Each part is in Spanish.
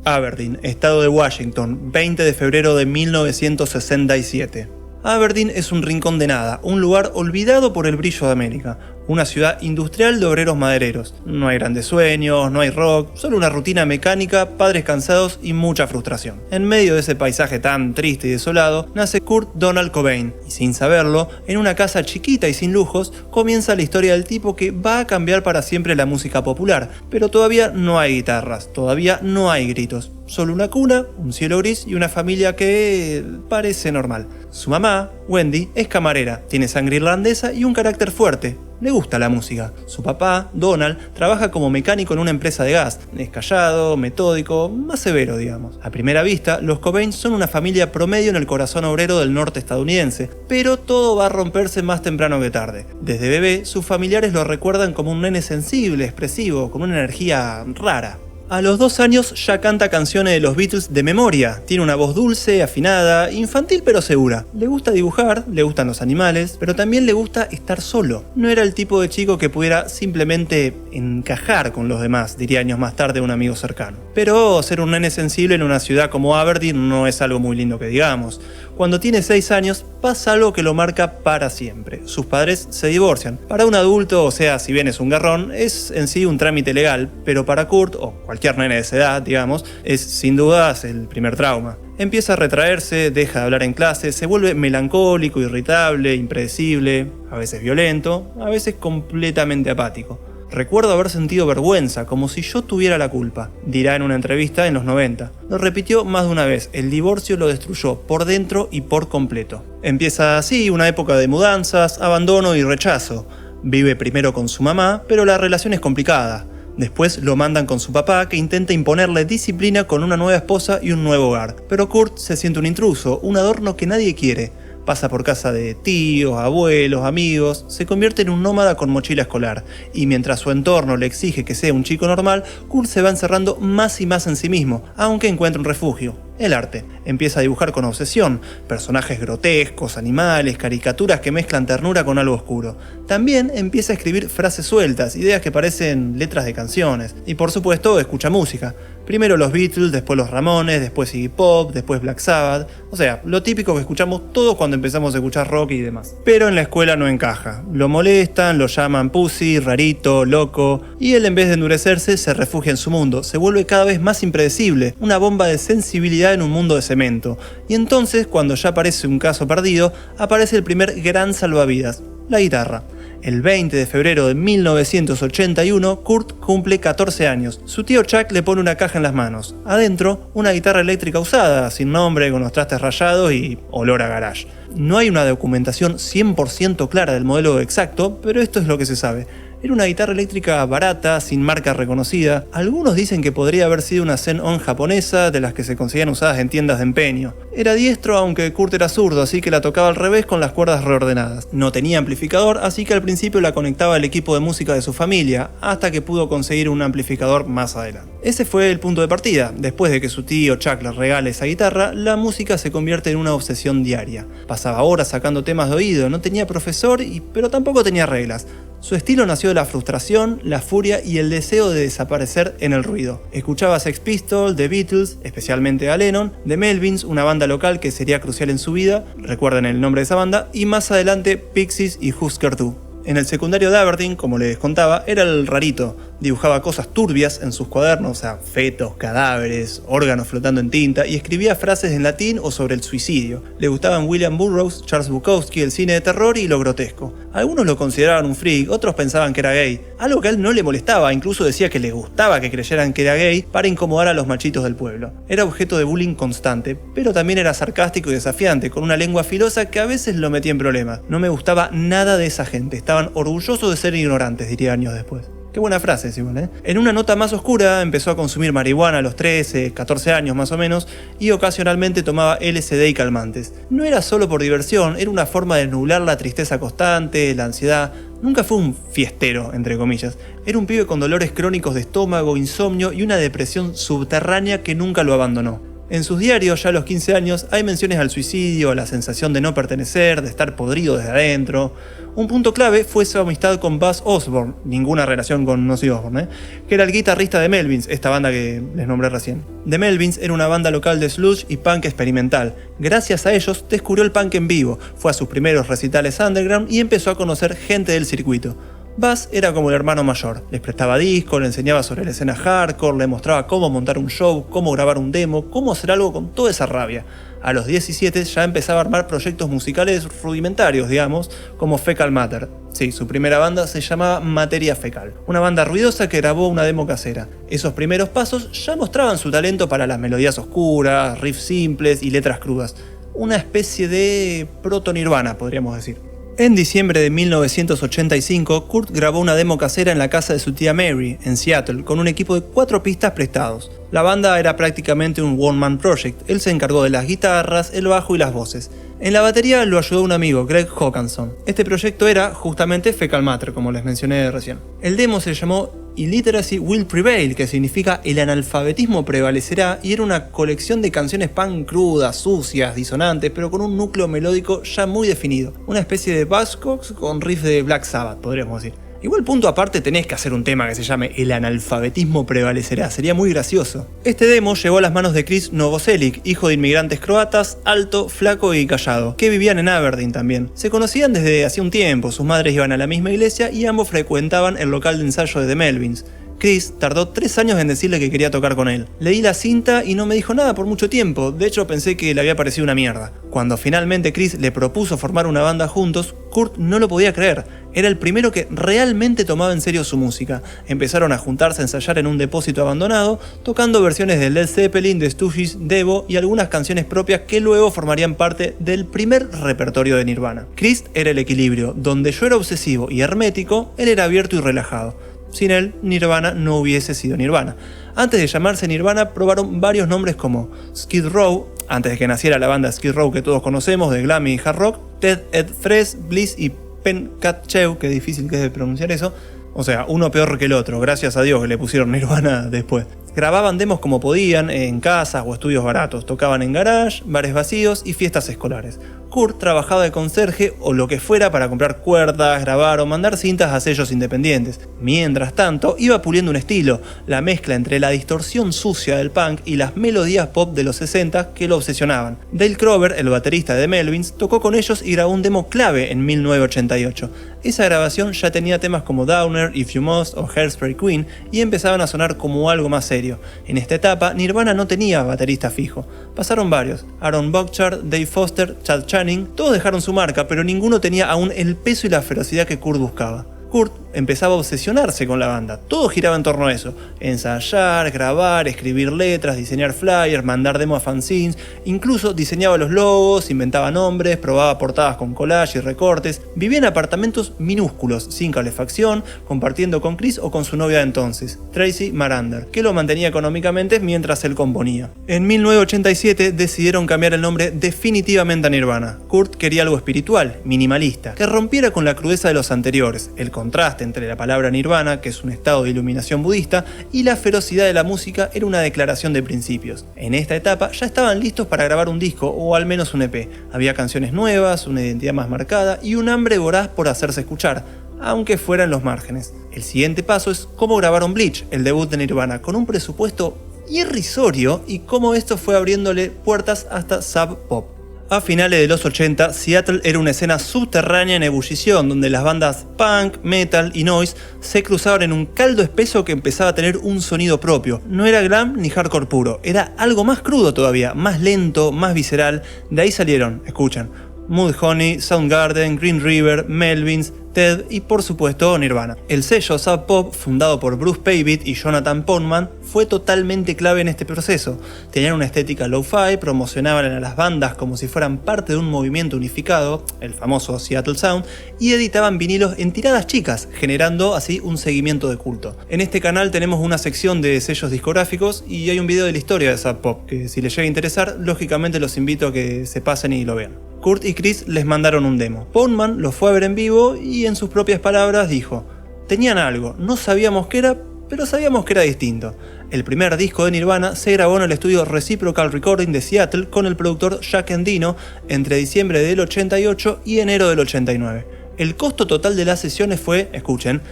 Aberdeen, estado de Washington, 20 de febrero de 1967. Aberdeen es un rincón de nada, un lugar olvidado por el brillo de América, una ciudad industrial de obreros madereros. No hay grandes sueños, no hay rock, solo una rutina mecánica, padres cansados y mucha frustración. En medio de ese paisaje tan triste y desolado, nace Kurt Donald Cobain, y sin saberlo, en una casa chiquita y sin lujos, comienza la historia del tipo que va a cambiar para siempre la música popular, pero todavía no hay guitarras, todavía no hay gritos. Solo una cuna, un cielo gris y una familia que parece normal. Su mamá, Wendy, es camarera, tiene sangre irlandesa y un carácter fuerte. Le gusta la música. Su papá, Donald, trabaja como mecánico en una empresa de gas. Es callado, metódico, más severo, digamos. A primera vista, los Cobain son una familia promedio en el corazón obrero del norte estadounidense, pero todo va a romperse más temprano que tarde. Desde bebé, sus familiares lo recuerdan como un nene sensible, expresivo, con una energía rara. A los 2 años ya canta canciones de los Beatles de memoria, tiene una voz dulce, afinada, infantil pero segura. Le gusta dibujar, le gustan los animales, pero también le gusta estar solo. No era el tipo de chico que pudiera simplemente encajar con los demás, diría años más tarde un amigo cercano. Pero ser un nene sensible en una ciudad como Aberdeen no es algo muy lindo que digamos. Cuando tiene 6 años pasa algo que lo marca para siempre. Sus padres se divorcian. Para un adulto, o sea, si bien es un garrón, es en sí un trámite legal, pero para Kurt, o cualquier nene de esa edad, digamos, es sin dudas el primer trauma. Empieza a retraerse, deja de hablar en clase, se vuelve melancólico, irritable, impredecible, a veces violento, a veces completamente apático. Recuerdo haber sentido vergüenza, como si yo tuviera la culpa, dirá en una entrevista en los 90. Lo repitió más de una vez, el divorcio lo destruyó por dentro y por completo. Empieza así una época de mudanzas, abandono y rechazo. Vive primero con su mamá, pero la relación es complicada. Después lo mandan con su papá, que intenta imponerle disciplina con una nueva esposa y un nuevo hogar. Pero Kurt se siente un intruso, un adorno que nadie quiere. Pasa por casa de tíos, abuelos, amigos, se convierte en un nómada con mochila escolar, y mientras su entorno le exige que sea un chico normal, Kurt se va encerrando más y más en sí mismo, aunque encuentra un refugio: el arte. Empieza a dibujar con obsesión, personajes grotescos, animales, caricaturas que mezclan ternura con algo oscuro. También empieza a escribir frases sueltas, ideas que parecen letras de canciones, y por supuesto escucha música. Primero los Beatles, después los Ramones, después Iggy Pop, después Black Sabbath. O sea, lo típico que escuchamos todos cuando empezamos a escuchar rock y demás. Pero en la escuela no encaja. Lo molestan, lo llaman pussy, rarito, loco. Y él, en vez de endurecerse, se refugia en su mundo. Se vuelve cada vez más impredecible. Una bomba de sensibilidad en un mundo de cemento. Y entonces, cuando ya parece un caso perdido, aparece el primer gran salvavidas: la guitarra. El 20 de febrero de 1981, Kurt cumple 14 años. Su tío Chuck le pone una caja en las manos. Adentro, una guitarra eléctrica usada, sin nombre, con los trastes rayados y olor a garage. No hay una documentación 100% clara del modelo exacto, pero esto es lo que se sabe. Era una guitarra eléctrica barata, sin marca reconocida. Algunos dicen que podría haber sido una Zen-On japonesa, de las que se conseguían usadas en tiendas de empeño. Era diestro, aunque Kurt era zurdo, así que la tocaba al revés con las cuerdas reordenadas. No tenía amplificador, así que al principio la conectaba al equipo de música de su familia, hasta que pudo conseguir un amplificador más adelante. Ese fue el punto de partida. Después de que su tío Chuck le regale esa guitarra, la música se convierte en una obsesión diaria. Pasaba horas sacando temas de oído, no tenía profesor, pero tampoco tenía reglas. Su estilo nació de la frustración, la furia y el deseo de desaparecer en el ruido. Escuchaba Sex Pistols, The Beatles, especialmente a Lennon, The Melvins, una banda local que sería crucial en su vida, recuerden el nombre de esa banda, y más adelante Pixies y Husker Du. En el secundario de Aberdeen, como les contaba, era el rarito. Dibujaba cosas turbias en sus cuadernos, o sea, fetos, cadáveres, órganos flotando en tinta, y escribía frases en latín o sobre el suicidio. Le gustaban William Burroughs, Charles Bukowski, el cine de terror y lo grotesco. Algunos lo consideraban un freak, otros pensaban que era gay. Algo que a él no le molestaba, incluso decía que le gustaba que creyeran que era gay para incomodar a los machitos del pueblo. Era objeto de bullying constante, pero también era sarcástico y desafiante, con una lengua filosa que a veces lo metía en problemas. No me gustaba nada de esa gente, estaban orgullosos de ser ignorantes, diría años después. Qué buena frase, Simón, ¿eh? En una nota más oscura, empezó a consumir marihuana a los 13, 14 años más o menos, y ocasionalmente tomaba LSD y calmantes. No era solo por diversión, era una forma de nublar la tristeza constante, la ansiedad. Nunca fue un fiestero, entre comillas. Era un pibe con dolores crónicos de estómago, insomnio y una depresión subterránea que nunca lo abandonó. En sus diarios, ya a los 15 años, hay menciones al suicidio, a la sensación de no pertenecer, de estar podrido desde adentro. Un punto clave fue su amistad con Buzz Osborne, ninguna relación con Ozzy Osbourne, que era el guitarrista de Melvins, esta banda que les nombré recién. The Melvins era una banda local de sludge y punk experimental. Gracias a ellos descubrió el punk en vivo, fue a sus primeros recitales underground y empezó a conocer gente del circuito. Buzz era como el hermano mayor, les prestaba discos, le enseñaba sobre la escena hardcore, le mostraba cómo montar un show, cómo grabar un demo, cómo hacer algo con toda esa rabia. A los 17 ya empezaba a armar proyectos musicales rudimentarios, digamos, como Fecal Matter. Sí, su primera banda se llamaba Materia Fecal, una banda ruidosa que grabó una demo casera. Esos primeros pasos ya mostraban su talento para las melodías oscuras, riffs simples y letras crudas. Una especie de proto-Nirvana, podríamos decir. En diciembre de 1985, Kurt grabó una demo casera en la casa de su tía Mary, en Seattle, con un equipo de 4 pistas prestados. La banda era prácticamente un one-man project, él se encargó de las guitarras, el bajo y las voces. En la batería lo ayudó un amigo, Greg Hawkinson. Este proyecto era justamente Fecal Matter, como les mencioné recién. El demo se llamó Illiteracy Will Prevail, que significa el analfabetismo prevalecerá, y era una colección de canciones punk crudas, sucias, disonantes, pero con un núcleo melódico ya muy definido. Una especie de Buzzcocks con riff de Black Sabbath, podríamos decir. Igual punto aparte tenés que hacer un tema que se llame El analfabetismo prevalecerá, sería muy gracioso. Este demo llegó a las manos de Chris Novoselic, hijo de inmigrantes croatas, alto, flaco y callado, que vivían en Aberdeen también. Se conocían desde hacía un tiempo, sus madres iban a la misma iglesia y ambos frecuentaban el local de ensayo de The Melvins. Chris tardó 3 años en decirle que quería tocar con él. Leí la cinta y no me dijo nada por mucho tiempo, de hecho pensé que le había parecido una mierda. Cuando finalmente Chris le propuso formar una banda juntos, Kurt no lo podía creer. Era el primero que realmente tomaba en serio su música. Empezaron a juntarse a ensayar en un depósito abandonado, tocando versiones de Led Zeppelin, de Stooges, Devo y algunas canciones propias que luego formarían parte del primer repertorio de Nirvana. Chris era el equilibrio, donde yo era obsesivo y hermético, él era abierto y relajado. Sin él, Nirvana no hubiese sido Nirvana. Antes de llamarse Nirvana, probaron varios nombres como Skid Row, antes de que naciera la banda Skid Row que todos conocemos de glam y hard rock, Ted Ed Fresh, Bliss y Pen Cat Chew, que difícil que es de pronunciar eso. O sea, uno peor que el otro, gracias a Dios que le pusieron Nirvana después. Grababan demos como podían, en casas o estudios baratos, tocaban en garage, bares vacíos y fiestas escolares. Kurt trabajaba de conserje o lo que fuera para comprar cuerdas, grabar o mandar cintas a sellos independientes. Mientras tanto, iba puliendo un estilo, la mezcla entre la distorsión sucia del punk y las melodías pop de los 60 que lo obsesionaban. Dale Crover, el baterista de The Melvins, tocó con ellos y grabó un demo clave en 1988. Esa grabación ya tenía temas como Downer, If You Must o Hairspray Queen y empezaban a sonar como algo más serio. En esta etapa, Nirvana no tenía baterista fijo. Pasaron varios, Aaron Buchard, Dave Foster, Chad Channing, todos dejaron su marca, pero ninguno tenía aún el peso y la ferocidad que Kurt buscaba. Kurt empezaba a obsesionarse con la banda, todo giraba en torno a eso, ensayar, grabar, escribir letras, diseñar flyers, mandar demos a fanzines, incluso diseñaba los logos, inventaba nombres, probaba portadas con collage y recortes, vivía en apartamentos minúsculos, sin calefacción, compartiendo con Chris o con su novia de entonces, Tracy Marander, que lo mantenía económicamente mientras él componía. En 1987 decidieron cambiar el nombre definitivamente a Nirvana. Kurt quería algo espiritual, minimalista, que rompiera con la crudeza de los anteriores, el contraste entre la palabra nirvana, que es un estado de iluminación budista, y la ferocidad de la música era una declaración de principios. En esta etapa ya estaban listos para grabar un disco o al menos un EP. Había canciones nuevas, una identidad más marcada y un hambre voraz por hacerse escuchar, aunque fuera en los márgenes. El siguiente paso es cómo grabaron Bleach, el debut de Nirvana, con un presupuesto irrisorio y cómo esto fue abriéndole puertas hasta Sub Pop. A finales de los 80, Seattle era una escena subterránea en ebullición, donde las bandas punk, metal y noise se cruzaban en un caldo espeso que empezaba a tener un sonido propio. No era glam ni hardcore puro, era algo más crudo todavía, más lento, más visceral. De ahí salieron, escuchan, Mudhoney, Soundgarden, Green River, Melvins, Ted y por supuesto Nirvana. El sello Sub Pop, fundado por Bruce Pavitt y Jonathan Poundman, fue totalmente clave en este proceso. Tenían una estética lo-fi, promocionaban a las bandas como si fueran parte de un movimiento unificado, el famoso Seattle Sound, y editaban vinilos en tiradas chicas, generando así un seguimiento de culto. En este canal tenemos una sección de sellos discográficos y hay un video de la historia de Sub Pop, que si les llega a interesar, lógicamente los invito a que se pasen y lo vean. Kurt y Chris les mandaron un demo. Poundman lo fue a ver en vivo y en sus propias palabras dijo: tenían algo, no sabíamos qué era, pero sabíamos que era distinto. El primer disco de Nirvana se grabó en el estudio Reciprocal Recording de Seattle con el productor Jack Endino entre diciembre del 88 y enero del 89. El costo total de las sesiones fue, escuchen,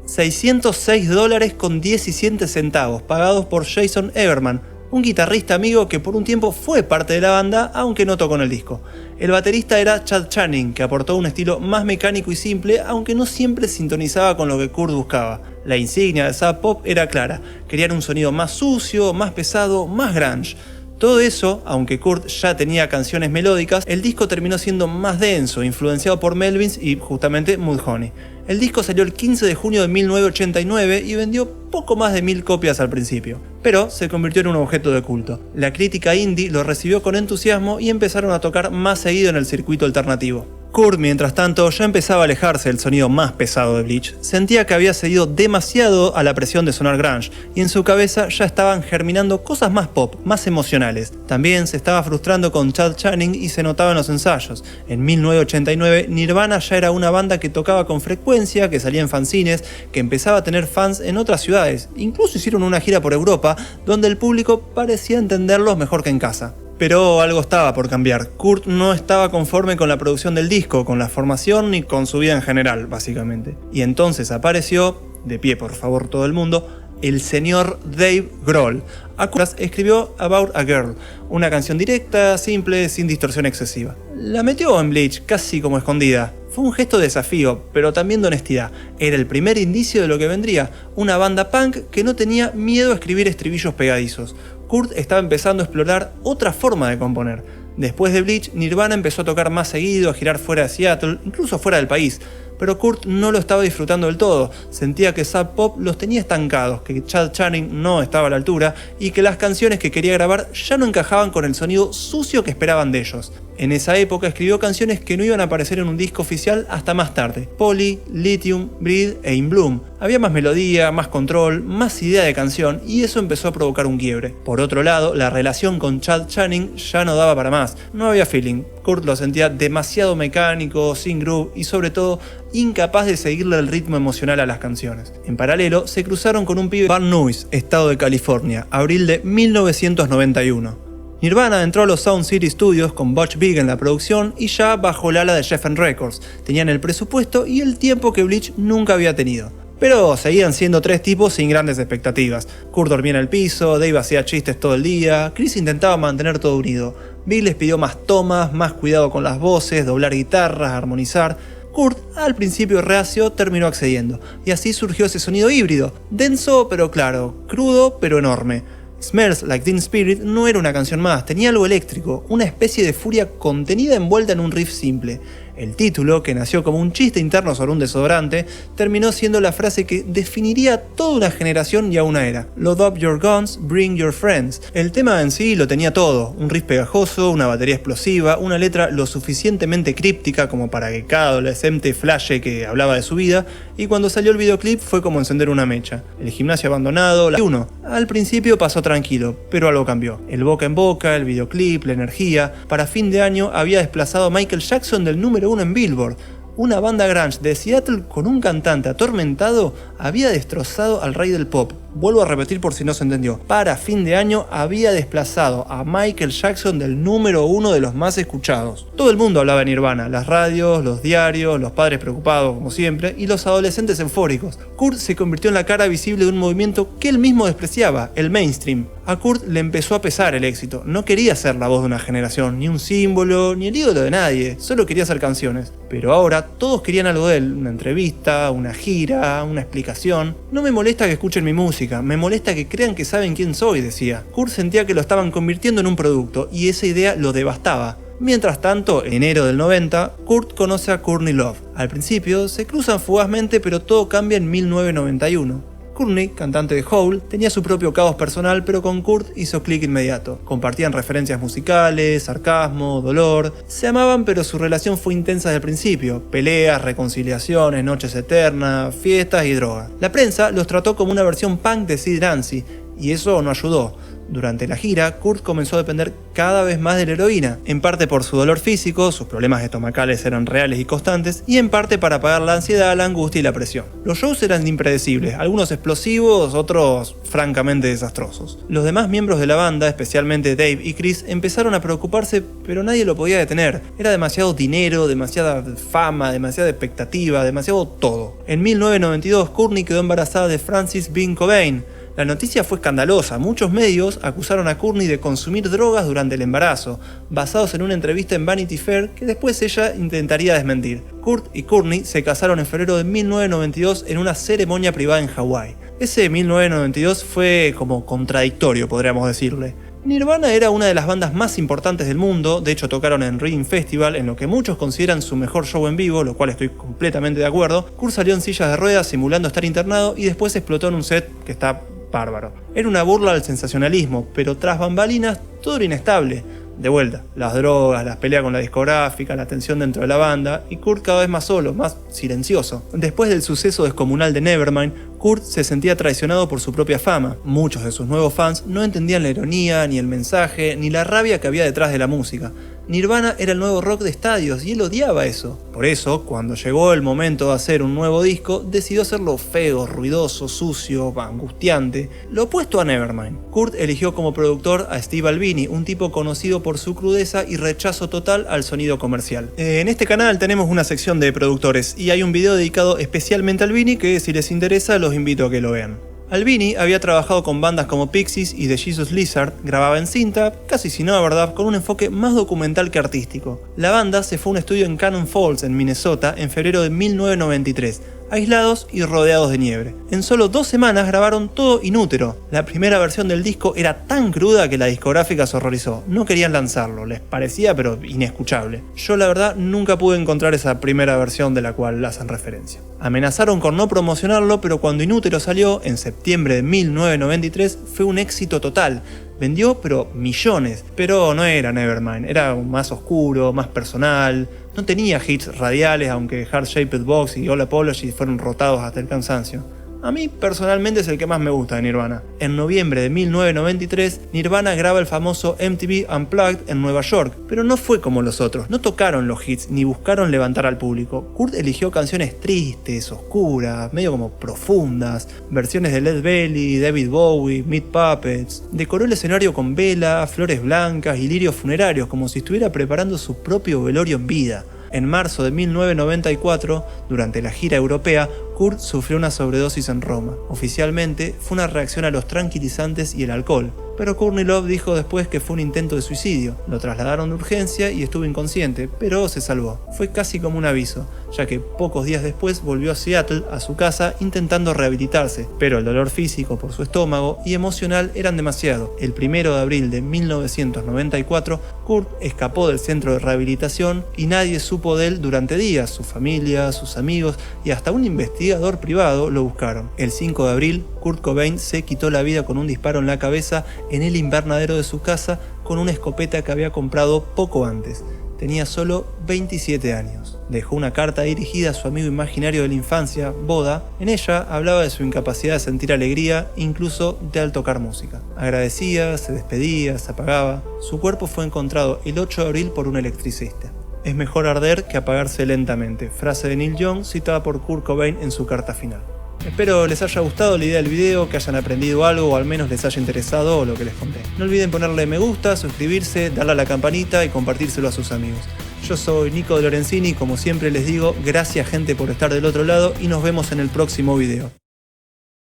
$606.17 pagados por Jason Everman, un guitarrista amigo que por un tiempo fue parte de la banda, aunque no tocó en el disco. El baterista era Chad Channing, que aportó un estilo más mecánico y simple, aunque no siempre sintonizaba con lo que Kurt buscaba. La insignia de Sub Pop era clara: querían un sonido más sucio, más pesado, más grunge. Todo eso, aunque Kurt ya tenía canciones melódicas, el disco terminó siendo más denso, influenciado por Melvins y justamente Mudhoney. El disco salió el 15 de junio de 1989 y vendió poco más de 1000 copias al principio, pero se convirtió en un objeto de culto. La crítica indie lo recibió con entusiasmo y empezaron a tocar más seguido en el circuito alternativo. Kurt, mientras tanto, ya empezaba a alejarse del sonido más pesado de Bleach. Sentía que había cedido demasiado a la presión de sonar grunge, y en su cabeza ya estaban germinando cosas más pop, más emocionales. También se estaba frustrando con Chad Channing y se notaba en los ensayos. En 1989, Nirvana ya era una banda que tocaba con frecuencia, que salía en fanzines, que empezaba a tener fans en otras ciudades. Incluso hicieron una gira por Europa, donde el público parecía entenderlos mejor que en casa. Pero algo estaba por cambiar. Kurt no estaba conforme con la producción del disco, con la formación ni con su vida en general, básicamente. Y entonces apareció, de pie por favor todo el mundo, el señor Dave Grohl. A Kurt escribió About a Girl, una canción directa, simple, sin distorsión excesiva. La metió en Bleach casi como escondida. Fue un gesto de desafío, pero también de honestidad. Era el primer indicio de lo que vendría, una banda punk que no tenía miedo a escribir estribillos pegadizos. Kurt estaba empezando a explorar otra forma de componer. Después de Bleach, Nirvana empezó a tocar más seguido, a girar fuera de Seattle, incluso fuera del país. Pero Kurt no lo estaba disfrutando del todo. Sentía que Sub Pop los tenía estancados, que Chad Channing no estaba a la altura y que las canciones que quería grabar ya no encajaban con el sonido sucio que esperaban de ellos. En esa época escribió canciones que no iban a aparecer en un disco oficial hasta más tarde: Polly, Lithium, Breed e In Bloom. Había más melodía, más control, más idea de canción, y eso empezó a provocar un quiebre. Por otro lado, la relación con Chad Channing ya no daba para más. No había feeling. Kurt lo sentía demasiado mecánico, sin groove y sobre todo incapaz de seguirle el ritmo emocional a las canciones. En paralelo, se cruzaron con un pibe de Van Nuys, estado de California, abril de 1991. Nirvana entró a los Sound City Studios con Butch Vig en la producción y ya bajo el ala de Geffen Records. Tenían el presupuesto y el tiempo que Bleach nunca había tenido. Pero seguían siendo tres tipos sin grandes expectativas. Kurt dormía en el piso, Dave hacía chistes todo el día, Chris intentaba mantener todo unido. Big les pidió más tomas, más cuidado con las voces, doblar guitarras, armonizar. Kurt, al principio reacio, terminó accediendo, y así surgió ese sonido híbrido, denso pero claro, crudo pero enorme. Smells Like Teen Spirit no era una canción más, tenía algo eléctrico, una especie de furia contenida envuelta en un riff simple. El título, que nació como un chiste interno sobre un desodorante, terminó siendo la frase que definiría toda una generación y a una era. Load up your guns, bring your friends. El tema en sí lo tenía todo: un riff pegajoso, una batería explosiva, una letra lo suficientemente críptica como para que cada adolescente flashe que hablaba de su vida, y cuando salió el videoclip fue como encender una mecha. El gimnasio abandonado, la 1. Al principio pasó tranquilo, pero algo cambió. El boca en boca, el videoclip, la energía. Para fin de año había desplazado a Michael Jackson del número 1 en Billboard. Una banda grunge de Seattle con un cantante atormentado había destrozado al rey del pop. Vuelvo a repetir por si no se entendió. Para fin de año había desplazado a Michael Jackson del número 1 de los más escuchados. Todo el mundo hablaba de Nirvana, las radios, los diarios, los padres preocupados como siempre y los adolescentes eufóricos. Kurt se convirtió en la cara visible de un movimiento que él mismo despreciaba, el mainstream. A Kurt le empezó a pesar el éxito. No quería ser la voz de una generación, ni un símbolo, ni el ídolo de nadie. Solo quería hacer canciones. Pero ahora todos querían algo de él: una entrevista, una gira, una explicación. No me molesta que escuchen mi música, me molesta que crean que saben quién soy, decía. Kurt sentía que lo estaban convirtiendo en un producto y esa idea lo devastaba. Mientras tanto, en enero del 90, Kurt conoce a Courtney Love. Al principio se cruzan fugazmente, pero todo cambia en 1991. Courtney, cantante de Hole, tenía su propio caos personal, pero con Kurt hizo clic inmediato. Compartían referencias musicales, sarcasmo, dolor. Se amaban, pero su relación fue intensa desde el principio: peleas, reconciliaciones, noches eternas, fiestas y drogas. La prensa los trató como una versión punk de Sid Nancy, y eso no ayudó. Durante la gira, Kurt comenzó a depender cada vez más de la heroína, en parte por su dolor físico, sus problemas estomacales eran reales y constantes, y en parte para apagar la ansiedad, la angustia y la presión. Los shows eran impredecibles, algunos explosivos, otros francamente desastrosos. Los demás miembros de la banda, especialmente Dave y Chris, empezaron a preocuparse, pero nadie lo podía detener. Era demasiado dinero, demasiada fama, demasiada expectativa, demasiado todo. En 1992, Courtney quedó embarazada de Francis Bean Cobain. La noticia fue escandalosa. Muchos medios acusaron a Courtney de consumir drogas durante el embarazo, basados en una entrevista en Vanity Fair que después ella intentaría desmentir. Kurt y Courtney se casaron en febrero de 1992 en una ceremonia privada en Hawái. Ese 1992 fue como contradictorio, podríamos decirle. Nirvana era una de las bandas más importantes del mundo, de hecho tocaron en Reading Festival, en lo que muchos consideran su mejor show en vivo, lo cual estoy completamente de acuerdo. Kurt salió en sillas de ruedas simulando estar internado y después explotó en un set que está bárbaro. Era una burla al sensacionalismo, pero tras bambalinas todo era inestable. De vuelta, las drogas, las peleas con la discográfica, la tensión dentro de la banda y Kurt cada vez más solo, más silencioso. Después del suceso descomunal de Nevermind, Kurt se sentía traicionado por su propia fama. Muchos de sus nuevos fans no entendían la ironía, ni el mensaje, ni la rabia que había detrás de la música. Nirvana era el nuevo rock de estadios y él odiaba eso. Por eso, cuando llegó el momento de hacer un nuevo disco, decidió hacerlo feo, ruidoso, sucio, angustiante, lo opuesto a Nevermind. Kurt eligió como productor a Steve Albini, un tipo conocido por su crudeza y rechazo total al sonido comercial. En este canal tenemos una sección de productores y hay un video dedicado especialmente a Albini que, si les interesa, los invito a que lo vean. Albini había trabajado con bandas como Pixies y The Jesus Lizard, grababa en cinta, casi sin nada verdad, con un enfoque más documental que artístico. La banda se fue a un estudio en Cannon Falls, en Minnesota, en febrero de 1993, aislados y rodeados de nieve. En solo 2 semanas grabaron todo inútero. La primera versión del disco era tan cruda que la discográfica se horrorizó. No querían lanzarlo, les parecía pero inescuchable. Yo la verdad nunca pude encontrar esa primera versión de la cual hacen referencia. Amenazaron con no promocionarlo, pero cuando Inútero salió, en septiembre de 1993, fue un éxito total. Vendió pero millones, pero no era Nevermind, era más oscuro, más personal, no tenía hits radiales, aunque Heart Shaped Box y All Apologies fueron rotados hasta el cansancio. A mí personalmente es el que más me gusta de Nirvana. En noviembre de 1993, Nirvana graba el famoso MTV Unplugged en Nueva York, pero no fue como los otros, no tocaron los hits ni buscaron levantar al público. Kurt eligió canciones tristes, oscuras, medio como profundas, versiones de Led Belly, David Bowie, Meat Puppets. Decoró el escenario con velas, flores blancas y lirios funerarios, como si estuviera preparando su propio velorio en vida. En marzo de 1994, durante la gira europea, Kurt sufrió una sobredosis en Roma. Oficialmente, fue una reacción a los tranquilizantes y el alcohol, pero Courtney Love dijo después que fue un intento de suicidio. Lo trasladaron de urgencia y estuvo inconsciente, pero se salvó. Fue casi como un aviso, ya que pocos días después volvió a Seattle, a su casa, intentando rehabilitarse, pero el dolor físico por su estómago y emocional eran demasiado. El 1 de abril de 1994, Kurt escapó del centro de rehabilitación y nadie supo de él durante días. Su familia, sus amigos y hasta un investigador privado lo buscaron. El 5 de abril, Kurt Cobain se quitó la vida con un disparo en la cabeza en el invernadero de su casa con una escopeta que había comprado poco antes. Tenía solo 27 años. Dejó una carta dirigida a su amigo imaginario de la infancia, Boda. En ella hablaba de su incapacidad de sentir alegría, incluso de al tocar música. Agradecía, se despedía, se apagaba. Su cuerpo fue encontrado el 8 de abril por un electricista. Es mejor arder que apagarse lentamente, frase de Neil Young citada por Kurt Cobain en su carta final. Espero les haya gustado la idea del video, que hayan aprendido algo o al menos les haya interesado lo que les conté. No olviden ponerle me gusta, suscribirse, darle a la campanita y compartírselo a sus amigos. Yo soy Nico de Lorenzini y como siempre les digo, gracias gente por estar del otro lado y nos vemos en el próximo video.